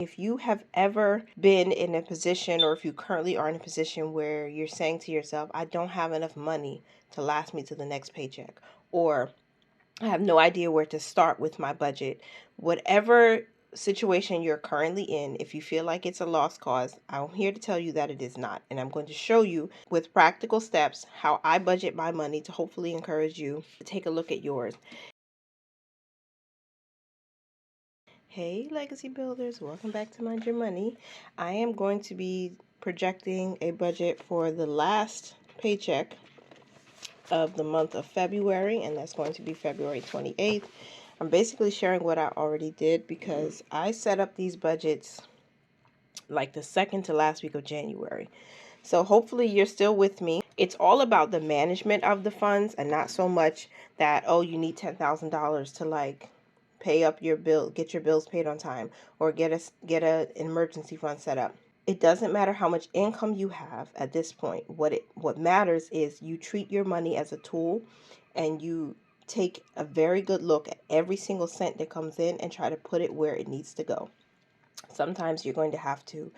If you have ever been in a position, or if you currently are in a position where you're saying to yourself, I don't have enough money to last me to the next paycheck, or I have no idea where to start with my budget, whatever situation you're currently in, if you feel like it's a lost cause, I'm here to tell you that it is not. And I'm going to show you with practical steps how I budget my money to hopefully encourage you to take a look at yours. Hey legacy builders, welcome back to Mind Your Money. I am going to be projecting a budget for the last paycheck of the month of February, and that's going to be February 28th. I'm basically sharing what I already did because I set up these budgets like the second to last week of January. So hopefully you're still with me. It's all about the management of the funds and not so much that, oh, you need $10,000 to like pay up your bill, get your bills paid on time, or get an emergency fund set up. It doesn't matter how much income you have at this point. What matters is you treat your money as a tool, and you take a very good look at every single cent that comes in and try to put it where it needs to go. Sometimes you're going to have to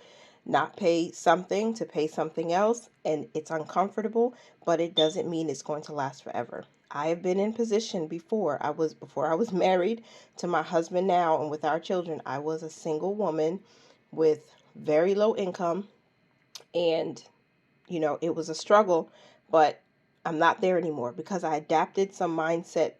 not pay something to pay something else, and it's uncomfortable, but it doesn't mean it's going to last forever. I have been in position before I was married to my husband now, and with our children, I was a single woman with very low income, and it was a struggle, but I'm not there anymore because I adapted the mindset.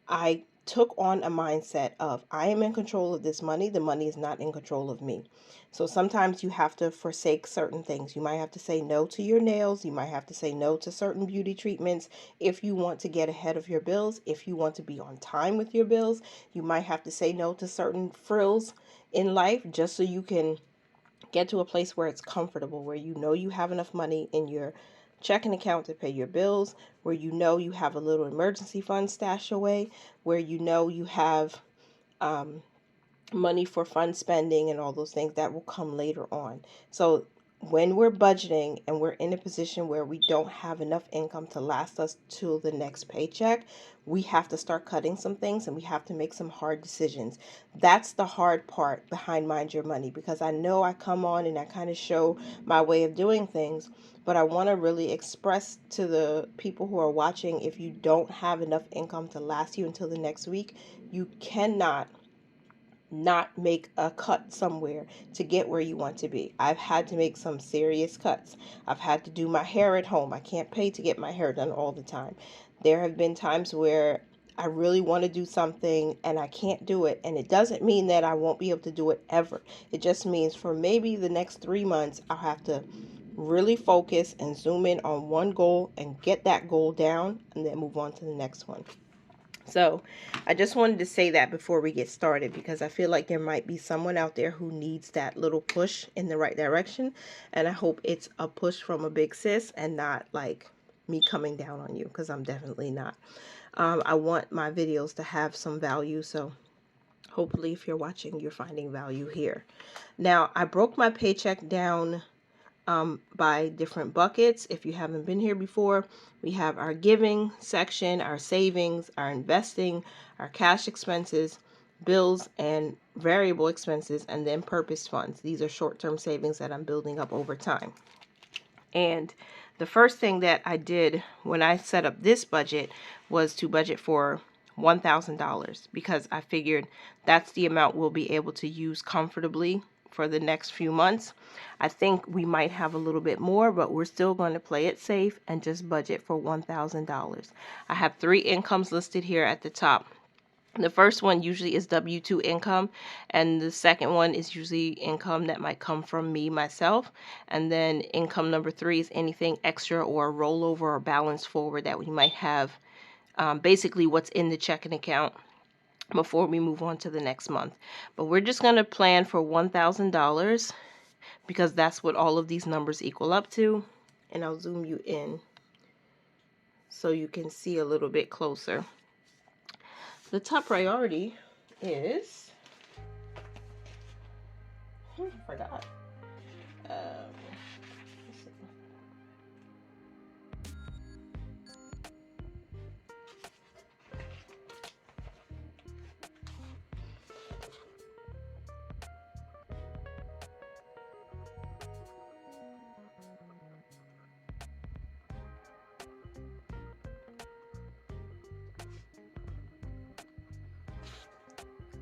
I took on a mindset of I am in control of this money. The money is not in control of me. So sometimes you have to forsake certain things. You might have to say no to your nails. You might have to say no to certain beauty treatments if you want to get ahead of your bills. If you want to be on time with your bills, you might have to say no to certain frills in life just so you can get to a place where it's comfortable, where you know you have enough money in your checking account to pay your bills, where you know you have a little emergency fund stashed away, where you know you have money for fun spending and all those things that will come later on. So when we're budgeting and we're in a position where we don't have enough income to last us till the next paycheck, we have to start cutting some things and we have to make some hard decisions. That's the hard part behind Mind Your Money, because I know I come on and I kind of show my way of doing things, but I want to really express to the people who are watching, if you don't have enough income to last you until the next week, you cannot not make a cut somewhere to get where you want to be. I've had to make some serious cuts. I've had to do my hair at home. I can't pay to get my hair done all the time. There have been times where I really want to do something and I can't do it. And it doesn't mean that I won't be able to do it ever. It just means for maybe the next 3 months, I'll have to really focus and zoom in on one goal and get that goal down and then move on to the next one. So I just wanted to say that before we get started, because I feel like there might be someone out there who needs that little push in the right direction. And I hope it's a push from a big sis and not like me coming down on you, because I'm definitely not. I want my videos to have some value. So hopefully if you're watching, you're finding value here. Now, I broke my paycheck down by different buckets. If you haven't been here before, we have our giving section, our savings, our investing, our cash expenses, bills and variable expenses, and then purpose funds. These are short-term savings that I'm building up over time. And the first thing that I did when I set up this budget was to budget for $1,000, because I figured that's the amount we'll be able to use comfortably for the next few months. I think we might have a little bit more, but we're still going to play it safe and just budget for $1,000. I have 3 incomes listed here at the top. The first one usually is W-2 income, and the second one is usually income that might come from me, myself. And then income number 3 is anything extra or rollover or balance forward that we might have, basically what's in the checking account before we move on to the next month. But we're just going to plan for $1,000 because that's what all of these numbers equal up to. And I'll zoom you in so you can see a little bit closer. The top priority is, I forgot.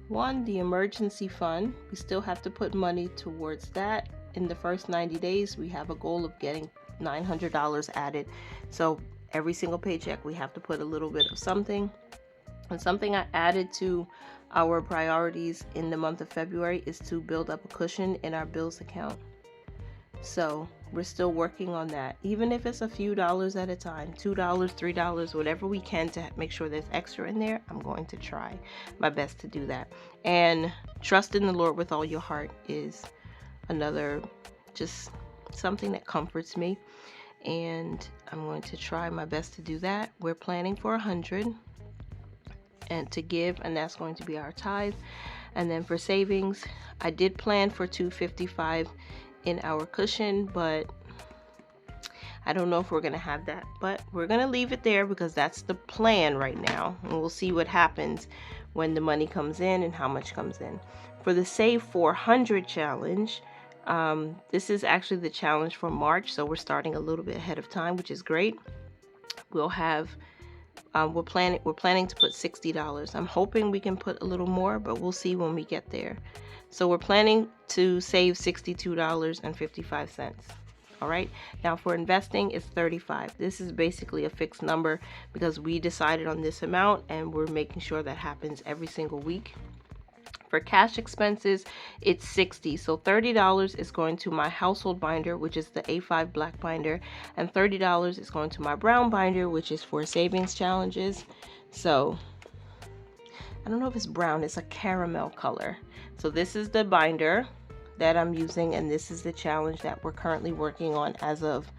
One, the emergency fund. We still have to put money towards that. In the first 90 days, we have a goal of getting $900 added. So every single paycheck, we have to put a little bit of something. And something I added to our priorities in the month of February is to build up a cushion in our bills account. So we're still working on that. Even if it's a few dollars at a time, $2, $3, whatever we can to make sure there's extra in there, I'm going to try my best to do that. And trust in the Lord with all your heart is another just something that comforts me. And I'm going to try my best to do that. We're planning for 100 and to give, and that's going to be our tithe. And then for savings, I did plan for 255 in our cushion, but I don't know if we're gonna have that, but we're gonna leave it there because that's the plan right now, and we'll see what happens when the money comes in and how much comes in. For the Save 400 challenge, this is actually the challenge for March, so we're starting a little bit ahead of time, which is great. We'll have we're planning to put $60. I'm hoping we can put a little more, but we'll see when we get there. So we're planning to save $62.55. All right. Now for investing, it's $35. This is basically a fixed number because we decided on this amount and we're making sure that happens every single week. For cash expenses, it's $60. So $30 is going to my household binder, which is the A5 black binder, and $30 is going to my brown binder, which is for savings challenges. So I don't know if it's brown, it's a caramel color. So this is the binder that I'm using, and this is the challenge that we're currently working on as of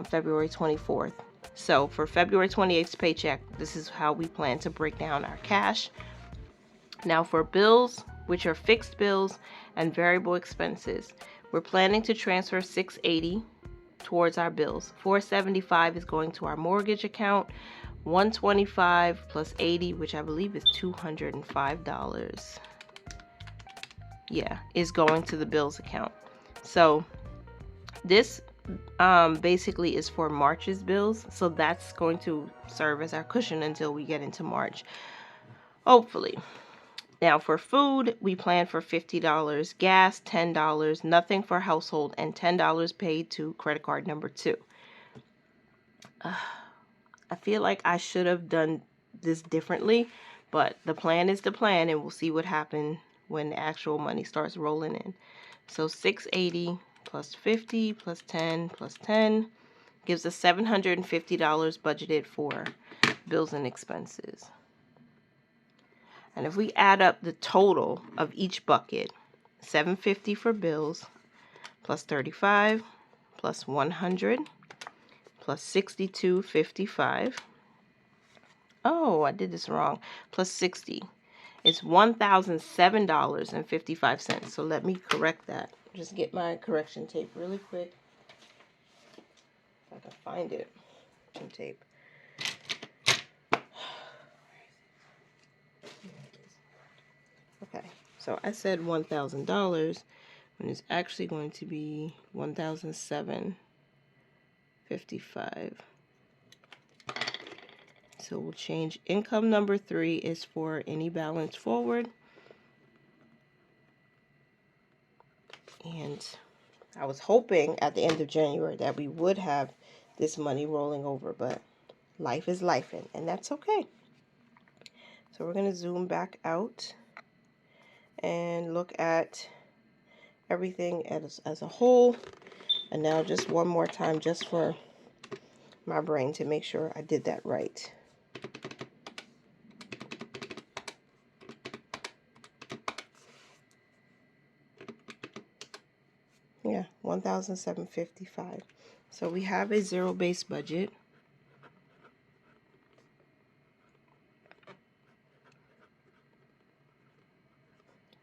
February 24th. So for February 28th paycheck, this is how we plan to break down our cash. Now for bills, which are fixed bills and variable expenses, we're planning to transfer $680 towards our bills. $475 is going to our mortgage account. $125 plus $80, which I believe is $205. Yeah, is going to the bills account. So this basically is for March's bills. So that's going to serve as our cushion until we get into March, hopefully. Now for food, we plan for $50, gas $10, nothing for household, and $10 paid to credit card number 2. I feel like I should have done this differently, but the plan is the plan, and we'll see what happens when the actual money starts rolling in. So $680 plus 50 plus 10 plus 10 gives us $750 budgeted for bills and expenses. And if we add up the total of each bucket, $750 for bills, plus 35, plus 100, plus $62.55. Oh, I did this wrong. Plus 60. It's $1,007.55. So let me correct that. Just get my correction tape really quick. If I can find it. Some tape. Okay, so I said $1,000 when it's actually going to be $1,007.55. So we'll change income number 3 is for any balance forward. And I was hoping at the end of January that we would have this money rolling over, but life is life, and that's okay. So we're going to zoom back out and look at everything as a whole. And now just one more time, just for my brain to make sure I did that right. Yeah, $1,755. So we have a zero-based budget.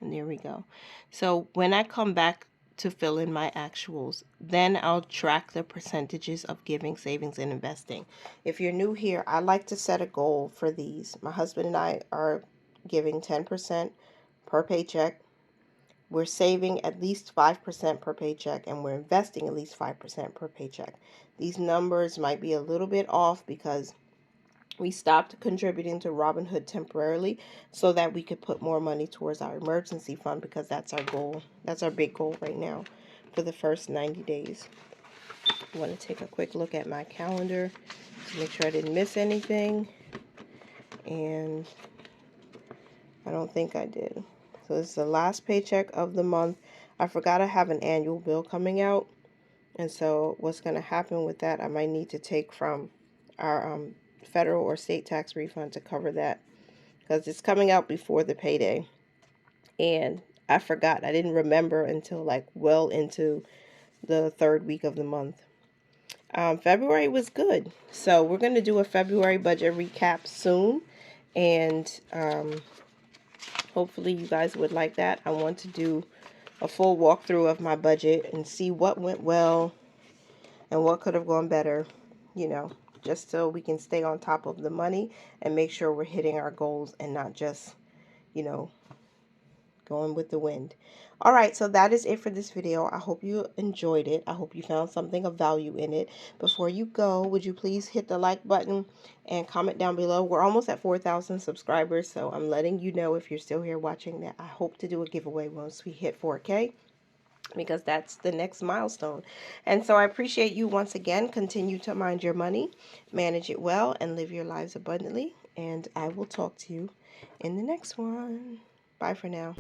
And there we go. So when I come back to fill in my actuals, then I'll track the percentages of giving, savings, and investing. If you're new here, I like to set a goal for these. My husband and I are giving 10% per paycheck. We're saving at least 5% per paycheck, and we're investing at least 5% per paycheck. These numbers might be a little bit off because We stopped contributing to Robinhood temporarily so that we could put more money towards our emergency fund, because that's our goal. That's our big goal right now for the first 90 days. I want to take a quick look at my calendar to make sure I didn't miss anything. And I don't think I did. So this is the last paycheck of the month. I forgot I have an annual bill coming out. And so what's going to happen with that, I might need to take from our federal or state tax refund to cover that, because it's coming out before the payday. And I forgot. I didn't remember until like well into the third week of the month. February was good. So we're going to do a February budget recap soon. And hopefully you guys would like that. I want to do a full walkthrough of my budget and see what went well and what could have gone better, you know, just so we can stay on top of the money and make sure we're hitting our goals and not just, you know, going with the wind. All right, so that is it for this video. I hope you enjoyed it. I hope you found something of value in it. Before you go, would you please hit the like button and comment down below? We're almost at 4,000 subscribers, so I'm letting you know, if you're still here watching, that I hope to do a giveaway once we hit 4K, because that's the next milestone. And so I appreciate you once again. Continue to mind your money, manage it well, and live your lives abundantly. And I will talk to you in the next one. Bye for now.